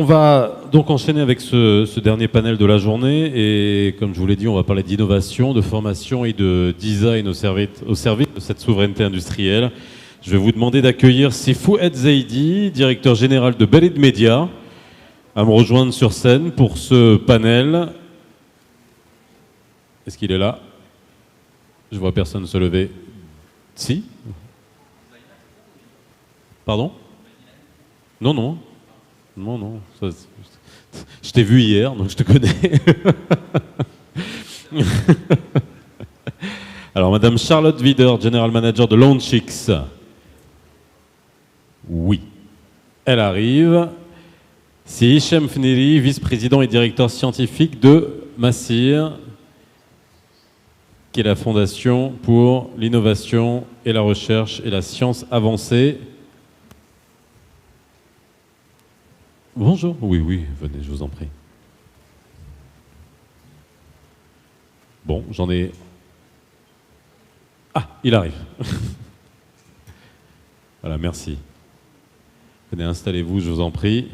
On va donc enchaîner avec ce dernier panel de la journée et comme je vous l'ai dit, on va parler d'innovation, de formation et de design au service de cette souveraineté industrielle. Je vais vous demander d'accueillir Sifou El Zaidi, directeur général de Belid Media, à me rejoindre sur scène pour ce panel. Est-ce qu'il est là? Je vois personne se lever. Si? Pardon? Non, non. Non, non. Je t'ai vu hier, donc je te connais. Alors, Madame Charlotte Wider, General Manager de Launchix. Oui. Elle arrive. C'est Hichem Fneri, vice-président et directeur scientifique de Massir, qui est la fondation pour l'innovation et la recherche et la science avancée. Bonjour. Oui, oui, venez, je vous en prie. Bon, j'en ai... Ah, il arrive. Voilà, merci. Venez, installez-vous, je vous en prie.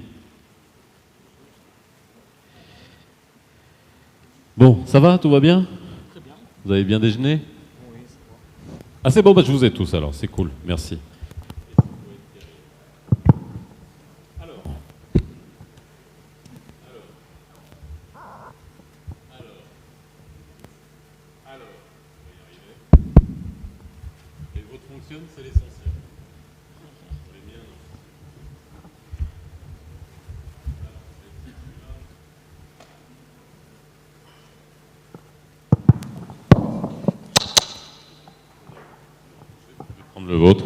Bon, ça va? Tout va bien? Très bien. Vous avez bien déjeuné? Oui, c'est bon. Ah, c'est bon, bah, je vous ai tous alors, c'est cool, merci. C'est l'essentiel. Les miens, je vais prendre le vôtre.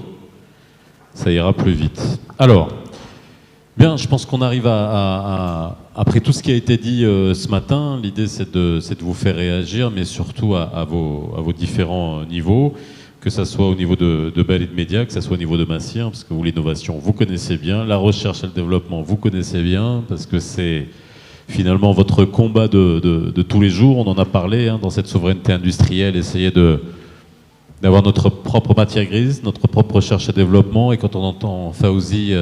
Ça ira plus vite. Alors, bien, je pense qu'on arrive après tout ce qui a été dit ce matin, l'idée c'est de vous faire réagir, mais surtout à vos différents niveaux. Que ça soit au niveau de Belid Media, que ça soit au niveau de Massir, parce que vous, l'innovation, vous connaissez bien, la recherche et le développement, vous connaissez bien, parce que c'est finalement votre combat de tous les jours, on en a parlé, hein, dans cette souveraineté industrielle, essayer d'avoir notre propre matière grise, notre propre recherche et développement, et quand on entend Fawzi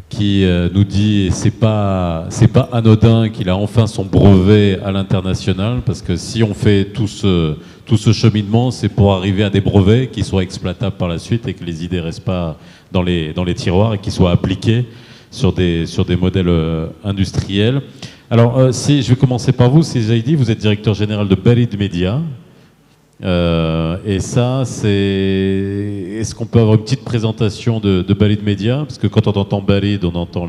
qui nous dit, et c'est pas anodin, qu'il a enfin son brevet à l'international, parce que si on fait tout ce cheminement, c'est pour arriver à des brevets qui soient exploitables par la suite et que les idées restent pas dans les tiroirs et qui soient appliquées sur des modèles industriels. Alors, si je vais commencer par vous, si Zaidi, vous êtes directeur général de Belid Media. Et ça, est-ce qu'on peut avoir une petite présentation de Belid Media? Parce que quand on entend Belid, on entend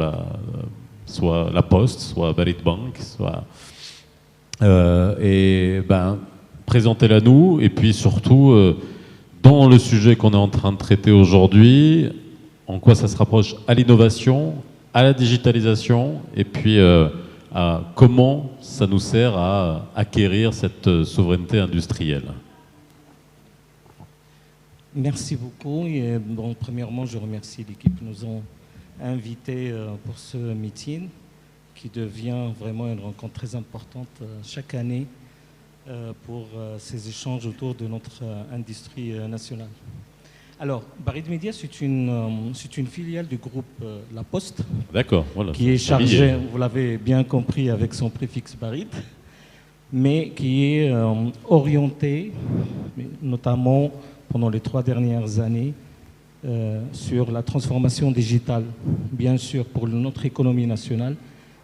soit la Poste, soit Belid Bank, soit... présentez-la nous, et puis surtout, dans le sujet qu'on est en train de traiter aujourd'hui, en quoi ça se rapproche à l'innovation, à la digitalisation, et puis à comment ça nous sert à acquérir cette souveraineté industrielle. Merci beaucoup. Et, bon, premièrement, je remercie l'équipe qui nous ont invités pour ce meeting qui devient vraiment une rencontre très importante chaque année pour ces échanges autour de notre industrie nationale. Alors, Belid Media, c'est une filiale du groupe La Poste. D'accord, voilà, qui est chargée, vous l'avez bien compris avec son préfixe Belid, mais qui est orientée, notamment pendant les 3 dernières années, sur la transformation digitale, bien sûr pour notre économie nationale,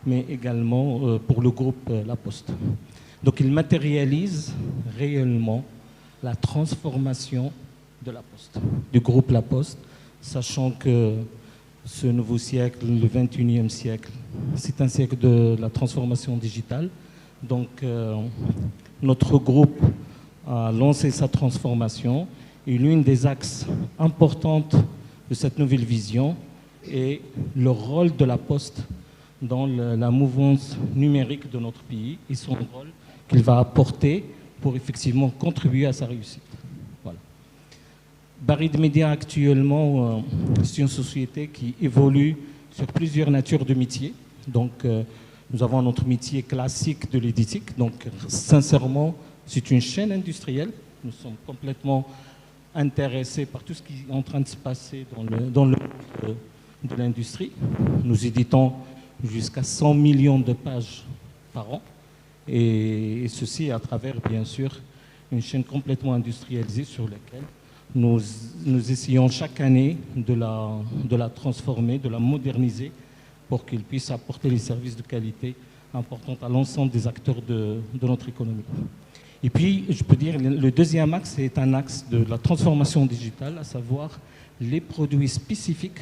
mais également pour le groupe La Poste. Donc il matérialise réellement la transformation de La Poste, du groupe La Poste, sachant que ce nouveau siècle, le 21e siècle, c'est un siècle de la transformation digitale. Donc notre groupe a lancé sa transformation. Et l'une des axes importants de cette nouvelle vision est le rôle de La Poste dans la mouvance numérique de notre pays et son rôle qu'il va apporter pour effectivement contribuer à sa réussite. Voilà. Belid Media actuellement, c'est une société qui évolue sur plusieurs natures de métiers. Donc nous avons notre métier classique de l'éditique. Donc sincèrement, c'est une chaîne industrielle. Nous sommes complètement intéressés par tout ce qui est en train de se passer dans le monde de l'industrie. Nous éditons jusqu'à 100 millions de pages par an. Et ceci à travers, bien sûr, une chaîne complètement industrialisée sur laquelle nous essayons chaque année de la transformer, de la moderniser pour qu'il puisse apporter les services de qualité importants à l'ensemble des acteurs de notre économie. Et puis, je peux dire, le deuxième axe est un axe de la transformation digitale, à savoir les produits spécifiques,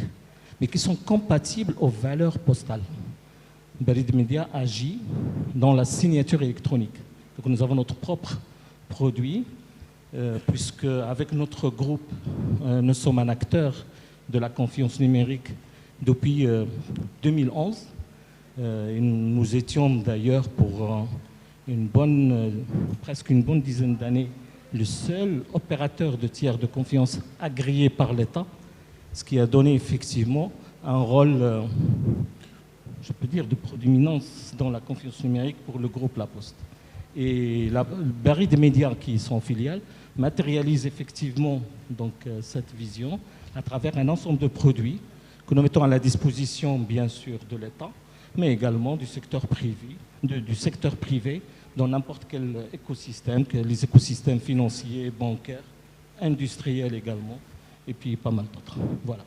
mais qui sont compatibles aux valeurs postales. Barid Media agit dans la signature électronique. Donc nous avons notre propre produit, puisque avec notre groupe, nous sommes un acteur de la confiance numérique depuis 2011. Et nous étions d'ailleurs pour presque une bonne dizaine d'années le seul opérateur de tiers de confiance agréé par l'État, ce qui a donné effectivement un rôle, je peux dire, de prédominance dans la confiance numérique pour le groupe La Poste. Et Barid Media, qui est son filiale, matérialise effectivement donc, cette vision à travers un ensemble de produits que nous mettons à la disposition, bien sûr, de l'État, mais également du secteur privé, dans n'importe quel écosystème, que les écosystèmes financiers, bancaires, industriels également, et puis pas mal d'autres. Voilà.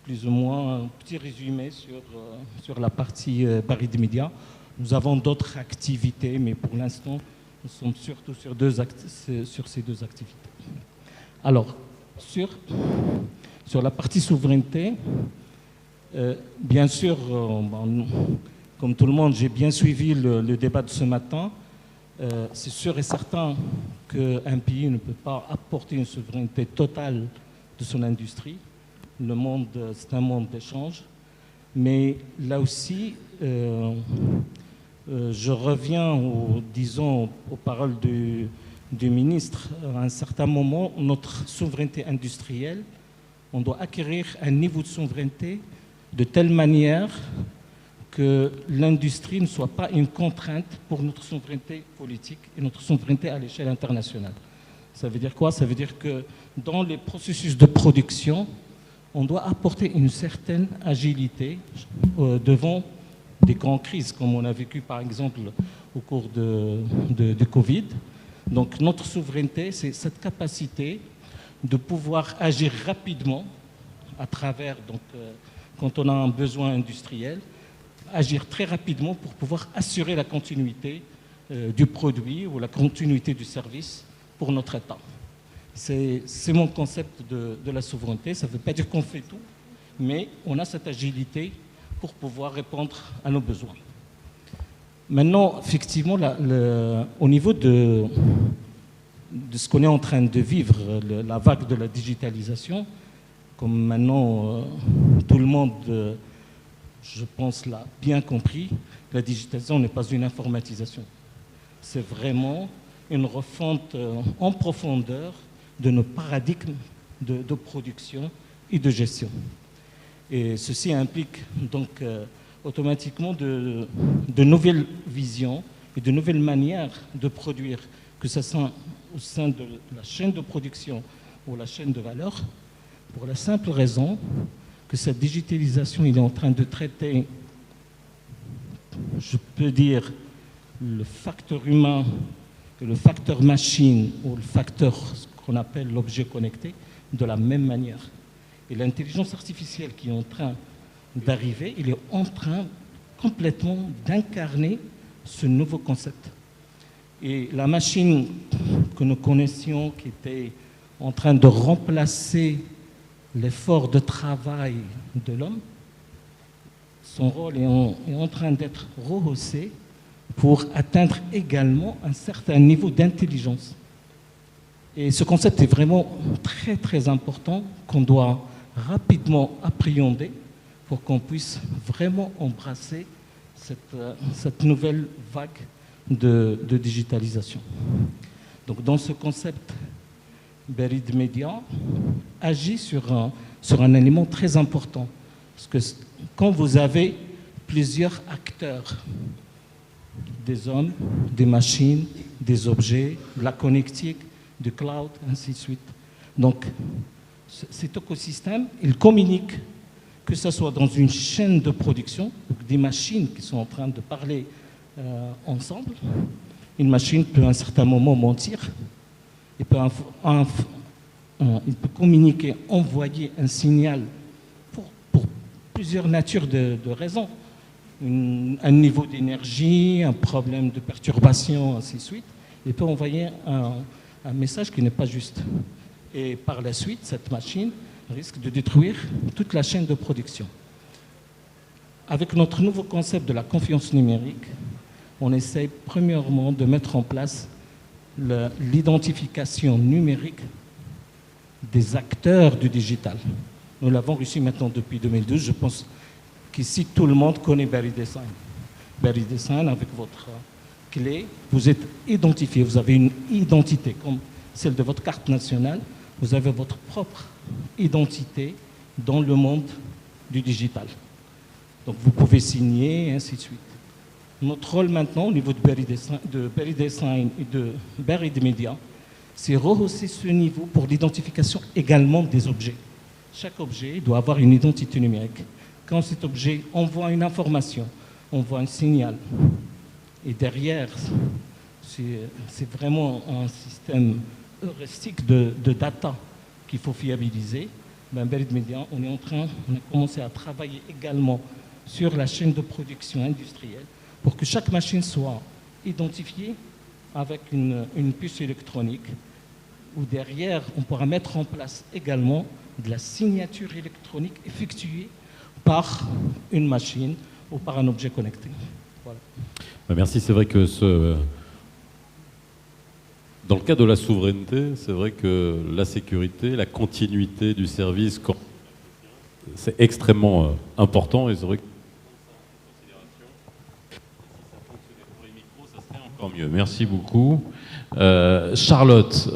Plus ou moins un petit résumé sur la partie Barid Media. Nous avons d'autres activités, mais pour l'instant, nous sommes surtout sur ces deux activités. Alors, sur la partie souveraineté, bien sûr, comme tout le monde, j'ai bien suivi le débat de ce matin. C'est sûr et certain qu'un pays ne peut pas apporter une souveraineté totale de son industrie. Le monde, c'est un monde d'échange. Mais là aussi, je reviens, aux paroles du ministre. À un certain moment, notre souveraineté industrielle, on doit acquérir un niveau de souveraineté de telle manière que l'industrie ne soit pas une contrainte pour notre souveraineté politique et notre souveraineté à l'échelle internationale. Ça veut dire quoi? Ça veut dire que dans les processus de production, on doit apporter une certaine agilité devant des grandes crises, comme on a vécu par exemple au cours de Covid. Donc notre souveraineté, c'est cette capacité de pouvoir agir rapidement à travers, donc, quand on a un besoin industriel, agir très rapidement pour pouvoir assurer la continuité du produit ou la continuité du service pour notre État. C'est mon concept de la souveraineté. Ça ne veut pas dire qu'on fait tout, mais on a cette agilité pour pouvoir répondre à nos besoins. Maintenant, effectivement, au niveau de ce qu'on est en train de vivre, la vague de la digitalisation, comme maintenant tout le monde, je pense, l'a bien compris, la digitalisation n'est pas une informatisation. C'est vraiment une refonte en profondeur de nos paradigmes de production et de gestion. Et ceci implique donc automatiquement de nouvelles visions et de nouvelles manières de produire, que ce soit au sein de la chaîne de production ou la chaîne de valeur, pour la simple raison que cette digitalisation il est en train de traiter, je peux dire, le facteur humain et le facteur machine ou le facteur qu'on appelle l'objet connecté de la même manière. Et l'intelligence artificielle qui est en train d'arriver, il est en train complètement d'incarner ce nouveau concept. Et la machine que nous connaissions, qui était en train de remplacer l'effort de travail de l'homme, son rôle est en train d'être rehaussé pour atteindre également un certain niveau d'intelligence. Et ce concept est vraiment très très important qu'on doit rapidement appréhender pour qu'on puisse vraiment embrasser cette nouvelle vague de digitalisation. Donc dans ce concept, Barid Media agit sur un élément très important. Parce que quand vous avez plusieurs acteurs, des hommes, des machines, des objets, de la connectique, du cloud, ainsi de suite. Donc cet écosystème, il communique que ce soit dans une chaîne de production, donc des machines qui sont en train de parler ensemble. Une machine peut à un certain moment mentir, il peut communiquer, envoyer un signal pour plusieurs natures de raisons. Un niveau d'énergie, un problème de perturbation, ainsi de suite. Il peut envoyer un message qui n'est pas juste. Et par la suite, cette machine risque de détruire toute la chaîne de production. Avec notre nouveau concept de la confiance numérique, on essaie premièrement de mettre en place l'identification numérique des acteurs du digital. Nous l'avons réussi maintenant depuis 2012. Je pense qu'ici, tout le monde connaît Berry Design. Berry Design, avec votre clé, vous êtes identifié. Vous avez une identité, comme celle de votre carte nationale. Vous avez votre propre identité dans le monde du digital. Donc, vous pouvez signer, et ainsi de suite. Notre rôle maintenant, au niveau de Berry Design et de Berry Media, c'est rehausser ce niveau pour l'identification également des objets. Chaque objet doit avoir une identité numérique. Quand cet objet envoie une information, envoie un signal, et derrière, c'est vraiment un système heuristique de data qu'il faut fiabiliser, Berry Media, on a commencé à travailler également sur la chaîne de production industrielle pour que chaque machine soit identifiée avec une puce électronique où derrière, on pourra mettre en place également de la signature électronique effectuée par une machine ou par un objet connecté. Voilà. Merci, c'est vrai que dans le cas de la souveraineté, c'est vrai que la sécurité, la continuité du service, c'est extrêmement important et c'est vrai que encore mieux. Merci beaucoup. Charlotte,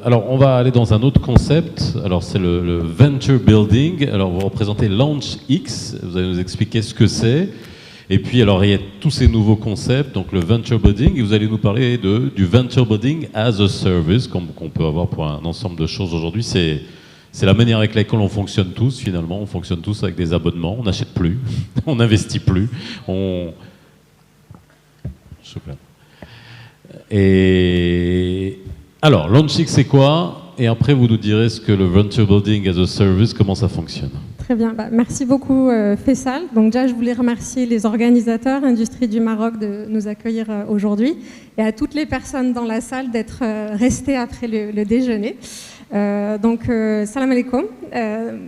alors on va aller dans un autre concept. Alors c'est le Venture Building. Alors vous représentez LaunchX. Vous allez nous expliquer ce que c'est. Et puis alors il y a tous ces nouveaux concepts, donc le Venture Building. Et vous allez nous parler du Venture Building as a Service, qu'on peut avoir pour un ensemble de choses aujourd'hui. C'est la manière avec laquelle on fonctionne tous finalement. On fonctionne tous avec des abonnements. On n'achète plus, on n'investit plus. Super. Et alors, LaunchX, c'est quoi? Et après, vous nous direz ce que le Venture Building as a Service, comment ça fonctionne. Très bien. Merci beaucoup, Faisal. Donc déjà, je voulais remercier les organisateurs, Industrie du Maroc, de nous accueillir aujourd'hui et à toutes les personnes dans la salle d'être restées après le déjeuner. Salam alaikum.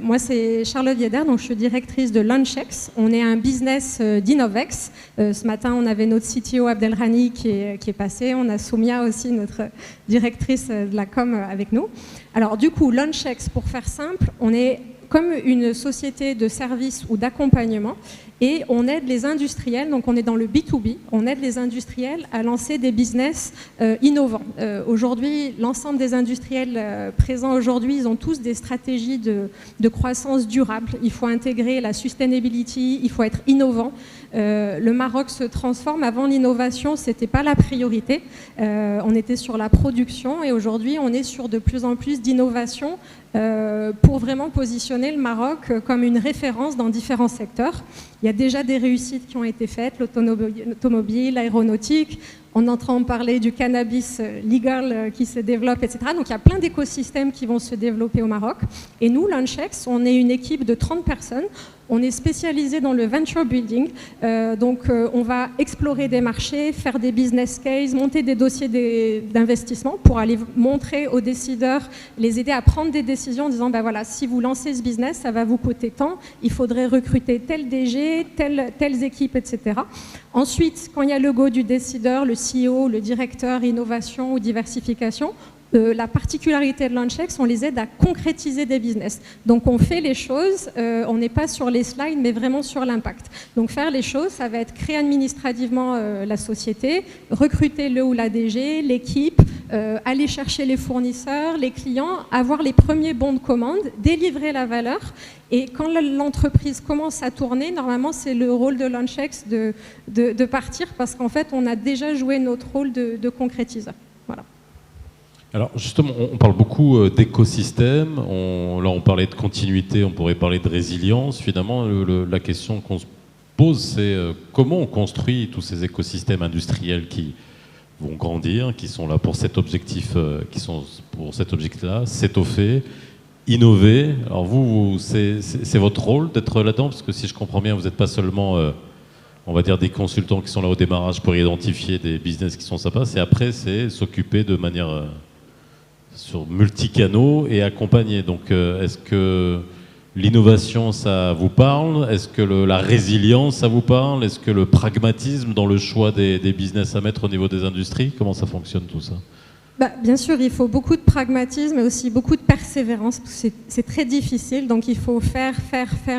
Moi, c'est Charlotte Yeder, donc je suis directrice de LaunchX. On est un business d'Innovex. Ce matin, on avait notre CTO Abdelrani qui est passé. On a Soumia aussi, notre directrice de la com, avec nous. Alors, du coup, LaunchX, pour faire simple, on est comme une société de services ou d'accompagnement et on aide les industriels, donc on est dans le B2B, on aide les industriels à lancer des business innovants. Aujourd'hui, l'ensemble des industriels présents aujourd'hui, ils ont tous des stratégies de croissance durable. Il faut intégrer la sustainability, il faut être innovant. Le Maroc se transforme. Avant, l'innovation, ce n'était pas la priorité. On était sur la production et aujourd'hui, on est sur de plus en plus d'innovation pour vraiment positionner le Maroc comme une référence dans différents secteurs. Il y a déjà des réussites qui ont été faites, l'automobile, l'aéronautique. On entend parler du cannabis legal qui se développe, etc. Donc, il y a plein d'écosystèmes qui vont se développer au Maroc. Et nous, LaunchX, on est une équipe de 30 personnes. On est spécialisé dans le venture building. On va explorer des marchés, faire des business cases, monter des dossiers d'investissement pour aller montrer aux décideurs, les aider à prendre des décisions en disant, ben voilà, si vous lancez ce business, ça va vous coûter tant, il faudrait recruter tel DG, telles équipes, etc. Ensuite, quand il y a le go du décideur, le CEO, le directeur innovation ou diversification, la particularité de LaunchX, on les aide à concrétiser des business. Donc on fait les choses, on n'est pas sur les slides, mais vraiment sur l'impact. Donc faire les choses, ça va être créer administrativement la société, recruter le ou la DG, l'équipe, aller chercher les fournisseurs, les clients, avoir les premiers bons de commande, délivrer la valeur. Et quand l'entreprise commence à tourner, normalement, c'est le rôle de LaunchX de partir parce qu'en fait, on a déjà joué notre rôle de concrétiseur. Voilà. Alors justement, on parle beaucoup d'écosystème, là on parlait de continuité, on pourrait parler de résilience. Finalement, la question qu'on se pose, c'est comment on construit tous ces écosystèmes industriels qui vont grandir, qui sont là pour cet objectif, là s'étoffer, innover. Alors c'est votre rôle d'être là-dedans, parce que si je comprends bien, vous n'êtes pas seulement, on va dire, des consultants qui sont là au démarrage pour identifier des business qui sont sympas, c'est s'occuper de manière sur multicanaux et accompagner. Donc est-ce que l'innovation, ça vous parle? Est-ce que la résilience, ça vous parle? Est-ce que le pragmatisme dans le choix des business à mettre au niveau des industries? Comment ça fonctionne tout ça? Bien sûr, il faut beaucoup de pragmatisme et aussi beaucoup de persévérance. C'est très difficile, donc il faut faire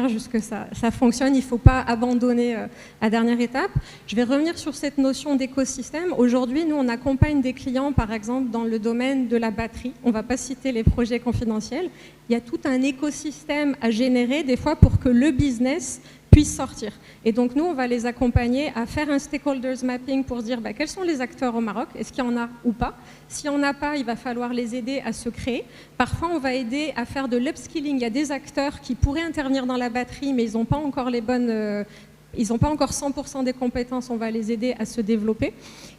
jusqu'à ce que ça fonctionne. Il ne faut pas abandonner à la dernière étape. Je vais revenir sur cette notion d'écosystème. Aujourd'hui, nous, on accompagne des clients, par exemple, dans le domaine de la batterie. On ne va pas citer les projets confidentiels. Il y a tout un écosystème à générer, des fois, pour que le business puissent sortir. Et donc nous, on va les accompagner à faire un stakeholders mapping pour dire quels sont les acteurs au Maroc, est-ce qu'il y en a ou pas. S'il n'y en a pas, il va falloir les aider à se créer. Parfois, on va aider à faire de l'upskilling. Il y a des acteurs qui pourraient intervenir dans la batterie, mais ils n'ont pas encore les bonnes... ils n'ont pas encore 100% des compétences, on va les aider à se développer.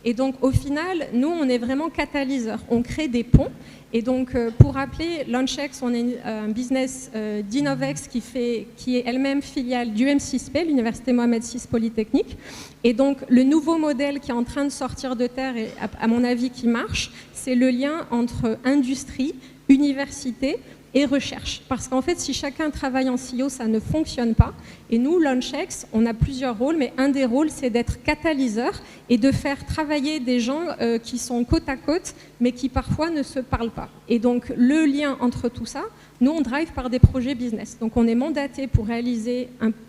Et donc, au final, nous, on est vraiment catalyseurs. On crée des ponts. Et donc, pour rappeler, Launchex, on est un business d'Innovex qui est elle-même filiale du M6P, l'Université Mohamed VI Polytechnique. Et donc, le nouveau modèle qui est en train de sortir de terre, et à mon avis qui marche, c'est le lien entre industrie, université et recherche. Parce qu'en fait, si chacun travaille en silo, ça ne fonctionne pas. Et nous, Launchex, on a plusieurs rôles, mais un des rôles, c'est d'être catalyseur et de faire travailler des gens qui sont côte à côte, mais qui parfois ne se parlent pas. Et donc, le lien entre tout ça, nous, on drive par des projets business. Donc, on est mandaté pour réaliser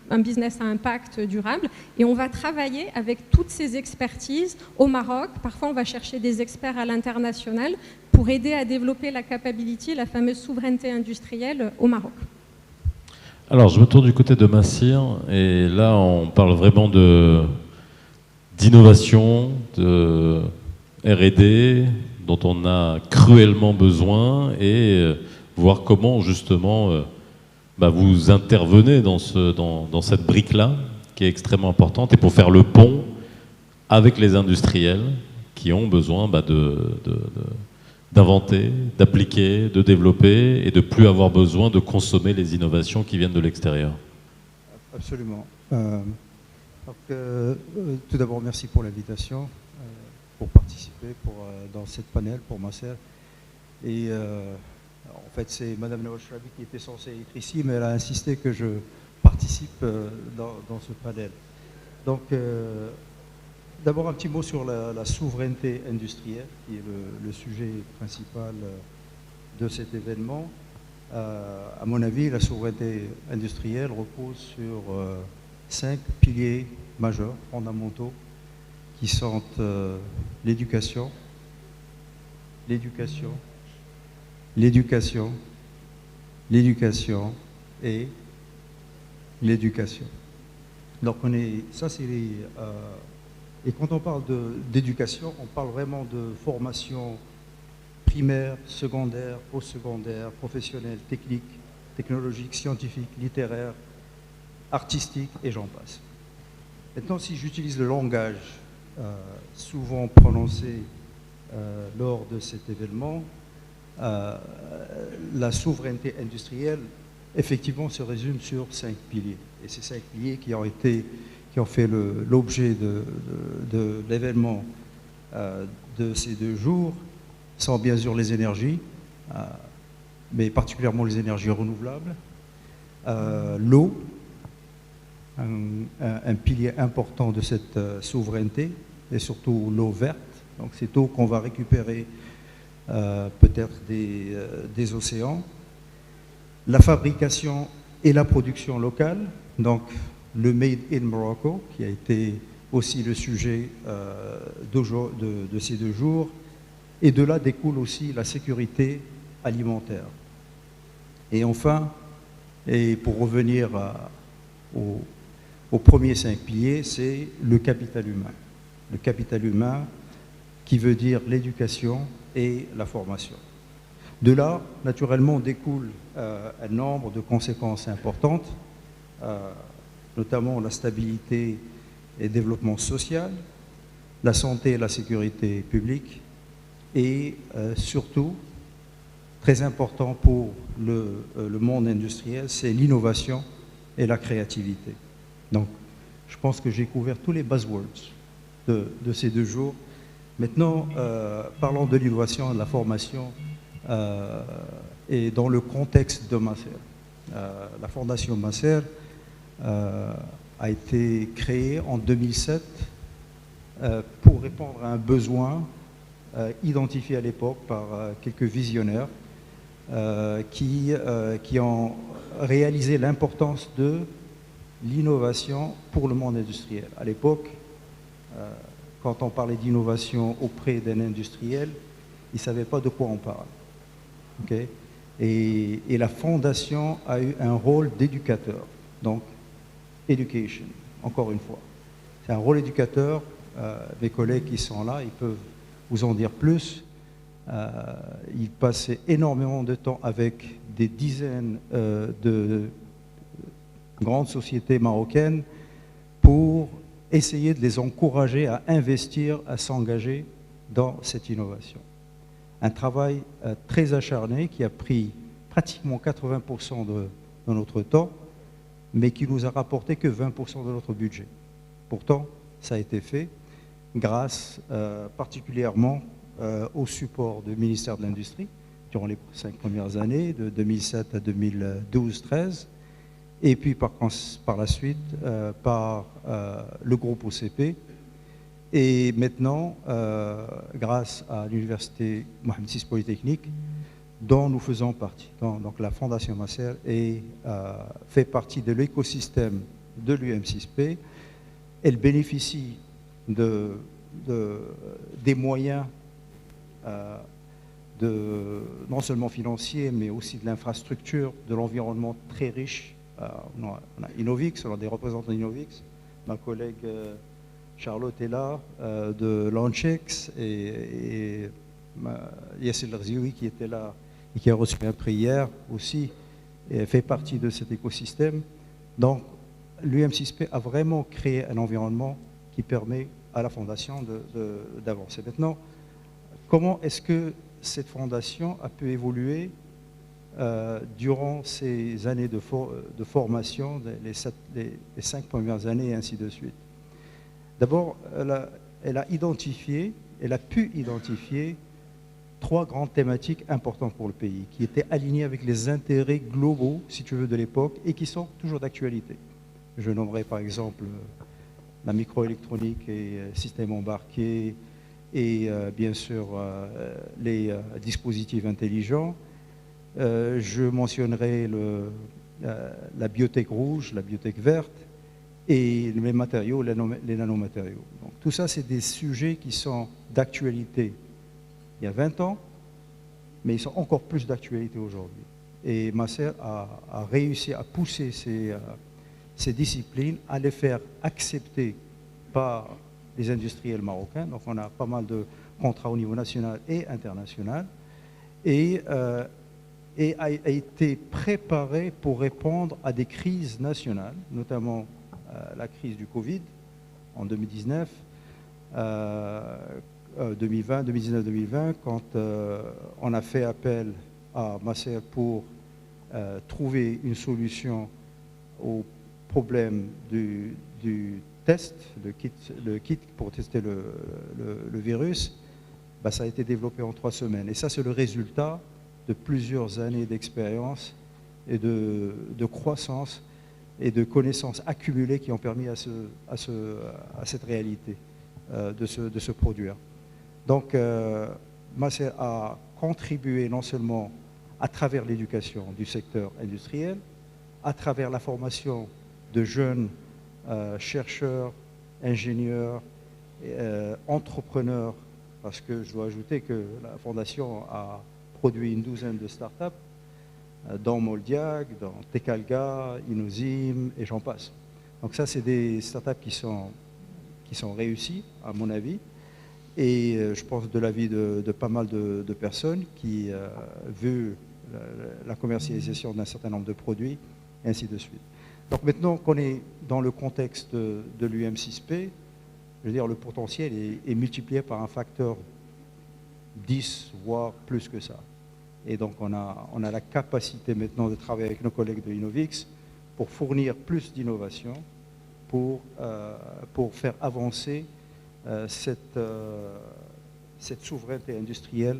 un business à impact durable et on va travailler avec toutes ces expertises au Maroc. Parfois, on va chercher des experts à l'international pour aider à développer la capability, la fameuse souveraineté industrielle au Maroc. Alors, je me tourne du côté de Massir, et là, on parle vraiment d'innovation, de R&D, dont on a cruellement besoin, et voir comment, justement, vous intervenez dans cette brique-là, qui est extrêmement importante, et pour faire le pont avec les industriels qui ont besoin d'inventer, d'appliquer, de développer et de plus avoir besoin de consommer les innovations qui viennent de l'extérieur. Absolument. Tout d'abord, merci pour l'invitation, pour participer dans cette panel pour Massir. Et en fait, c'est Madame Nawashrabi qui était censée être ici, mais elle a insisté que je participe dans ce panel. Donc, d'abord, un petit mot sur la souveraineté industrielle, qui est le sujet principal de cet événement. À mon avis, la souveraineté industrielle repose sur 5 piliers majeurs, fondamentaux, qui sont l'éducation, l'éducation, l'éducation, l'éducation et l'éducation. Donc, ça, c'est les... Et quand on parle d'éducation, on parle vraiment de formation primaire, secondaire, postsecondaire, professionnelle, technique, technologique, scientifique, littéraire, artistique, et j'en passe. Maintenant, si j'utilise le langage souvent prononcé lors de cet événement, la souveraineté industrielle, effectivement, se résume sur 5 piliers. Et ces 5 piliers qui ont fait l'objet de l'événement de ces 2 jours sont bien sûr les énergies, mais particulièrement les énergies renouvelables, l'eau, un pilier important de cette souveraineté, et surtout l'eau verte. Donc cette eau qu'on va récupérer peut-être des océans, la fabrication et la production locale, donc le Made in Morocco, qui a été aussi le sujet de ces 2 jours, et de là découle aussi la sécurité alimentaire. Et enfin, et pour revenir aux premiers 5 piliers, c'est le capital humain. Le capital humain qui veut dire l'éducation, et la formation. De là, naturellement, découle un nombre de conséquences importantes, notamment la stabilité et le développement social, la santé et la sécurité publique, et surtout, très important pour le monde industriel, c'est l'innovation et la créativité. Donc, je pense que j'ai couvert tous les buzzwords de ces 2 jours. Maintenant, parlons de l'innovation et de la formation et dans le contexte de Maser. La Fondation Maser a été créée en 2007 pour répondre à un besoin identifié à l'époque par quelques visionnaires qui ont réalisé l'importance de l'innovation pour le monde industriel. À l'époque, quand on parlait d'innovation auprès d'un industriel, ils ne savaient pas de quoi on parle. Okay? Et la Fondation a eu un rôle d'éducateur, donc education, encore une fois. C'est un rôle éducateur, mes collègues qui sont là, ils peuvent vous en dire plus. Ils passaient énormément de temps avec des dizaines de grandes sociétés marocaines pour essayer de les encourager à investir, à s'engager dans cette innovation. Un travail très acharné qui a pris pratiquement 80% de notre temps, mais qui nous a rapporté que 20% de notre budget. Pourtant, ça a été fait grâce particulièrement au support du ministère de l'Industrie durant les 5 premières années, de 2007 à 2012-13, et puis par la suite par le groupe OCP, et maintenant grâce à l'université Mohamed VI Polytechnique, dont nous faisons partie. Donc la Fondation Maser fait partie de l'écosystème de l'UM6P. Elle bénéficie des moyens non seulement financiers, mais aussi de l'infrastructure, de l'environnement très riche. On a Innovix, on a des représentants d'Innovix. Ma collègue Charlotte est là, de Launchex, et Yassir Lerzoui qui était là et qui a reçu un prix hier aussi, et fait partie de cet écosystème. Donc l'UM6P a vraiment créé un environnement qui permet à la Fondation d'avancer. Maintenant, comment est-ce que cette Fondation a pu évoluer durant ces années de formation, les 5 premières années et ainsi de suite? D'abord, elle a pu identifier 3 grandes thématiques importantes pour le pays, qui étaient alignées avec les intérêts globaux, si tu veux, de l'époque, et qui sont toujours d'actualité. Je nommerai par exemple la microélectronique et systèmes embarqués, et bien sûr les dispositifs intelligents. Je mentionnerai la biotech rouge, la biotech verte, et les matériaux, les nanomatériaux. Donc, tout ça, c'est des sujets qui sont d'actualité il y a 20 ans, mais ils sont encore plus d'actualité aujourd'hui. Et Maser a réussi à pousser ces disciplines, à les faire accepter par les industriels marocains. Donc on a pas mal de contrats au niveau national et international, et a été préparé pour répondre à des crises nationales, notamment la crise du Covid en 2019, 2019-2020, quand on a fait appel à Maser pour trouver une solution au problème du test, le kit pour tester le virus. Ça a été développé en 3 semaines. Et ça, c'est le résultat de plusieurs années d'expérience et de croissance et de connaissances accumulées qui ont permis à cette réalité de se produire. Donc, Maser a contribué non seulement à travers l'éducation du secteur industriel, à travers la formation de jeunes chercheurs, ingénieurs, entrepreneurs, parce que je dois ajouter que la Fondation a produit une douzaine de start-up, dans Moldiag, dans Tecalga, Inozim, et j'en passe. Donc ça, c'est des start-up qui sont réussies, à mon avis. et je pense de l'avis de pas mal de personnes qui veulent la commercialisation d'un certain nombre de produits, et ainsi de suite. Donc maintenant qu'on est dans le contexte de l'UM6P, je veux dire, le potentiel est multiplié par un facteur 10, voire plus que ça. Et donc on a la capacité maintenant de travailler avec nos collègues de Innovix pour fournir plus d'innovation, pour faire avancer cette souveraineté industrielle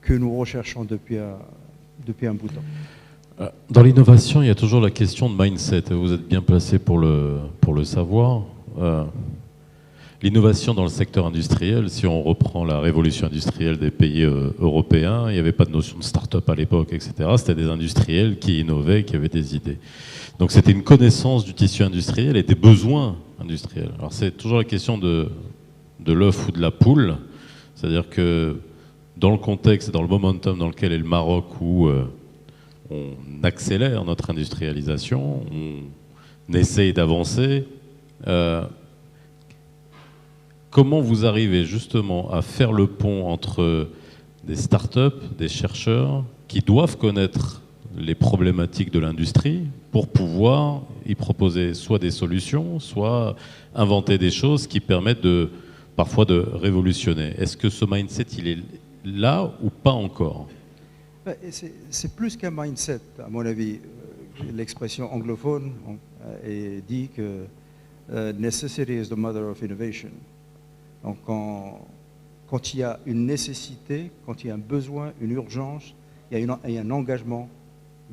que nous recherchons depuis un bout de temps. Dans l'innovation, il y a toujours la question de mindset. Vous êtes bien placé pour le savoir. L'innovation dans le secteur industriel, si on reprend la révolution industrielle des pays européens, il n'y avait pas de notion de start-up à l'époque, etc. C'était des industriels qui innovaient, qui avaient des idées. Donc c'était une connaissance du tissu industriel et des besoins industriels. Alors c'est toujours la question de l'œuf ou de la poule. C'est-à-dire que dans le contexte, dans le momentum dans lequel est le Maroc, où on accélère notre industrialisation, on essaye d'avancer, comment vous arrivez justement à faire le pont entre des startups, des chercheurs qui doivent connaître les problématiques de l'industrie pour pouvoir y proposer soit des solutions, soit inventer des choses qui permettent parfois de révolutionner. Est-ce que ce mindset, il est là ou pas encore? C'est plus qu'un mindset, à mon avis. L'expression anglophone dit que necessity is the mother of innovation. Donc quand il y a une nécessité, quand il y a un besoin, une urgence, il y a un engagement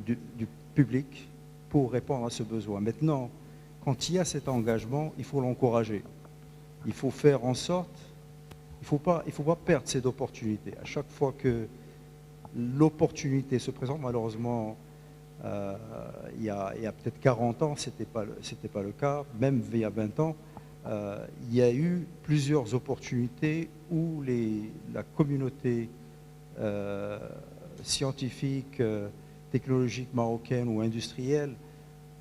du public pour répondre à ce besoin. Maintenant, quand il y a cet engagement, il faut l'encourager. Il faut faire en sorte, il faut pas perdre cette opportunité. À chaque fois que l'opportunité se présente, malheureusement, il y a peut-être 40 ans, c'était pas le cas, même il y a 20 ans, il y a eu plusieurs opportunités où la communauté scientifique, technologique marocaine ou industrielle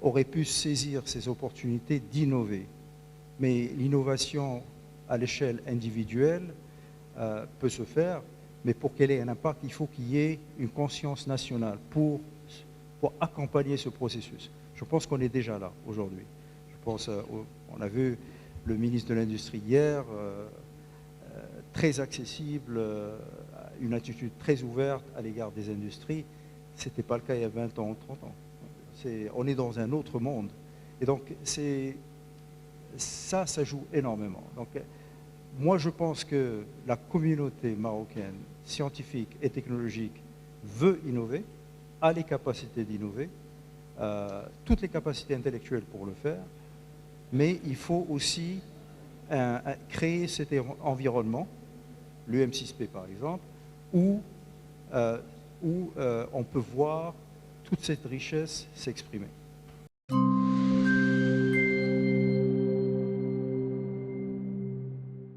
aurait pu saisir ces opportunités d'innover. Mais l'innovation à l'échelle individuelle peut se faire, mais pour qu'elle ait un impact, il faut qu'il y ait une conscience nationale pour accompagner ce processus. Je pense qu'on est déjà là aujourd'hui. On a vu le ministre de l'Industrie hier, très accessible, une attitude très ouverte à l'égard des industries. Ce n'était pas le cas il y a 20 ans ou 30 ans. On est dans un autre monde. Et donc, ça joue énormément. Donc, moi, je pense que la communauté marocaine, scientifique et technologique, veut innover, a les capacités d'innover, toutes les capacités intellectuelles pour le faire, mais il faut aussi créer cet environnement, l'UM6P par exemple, où on peut voir toute cette richesse s'exprimer.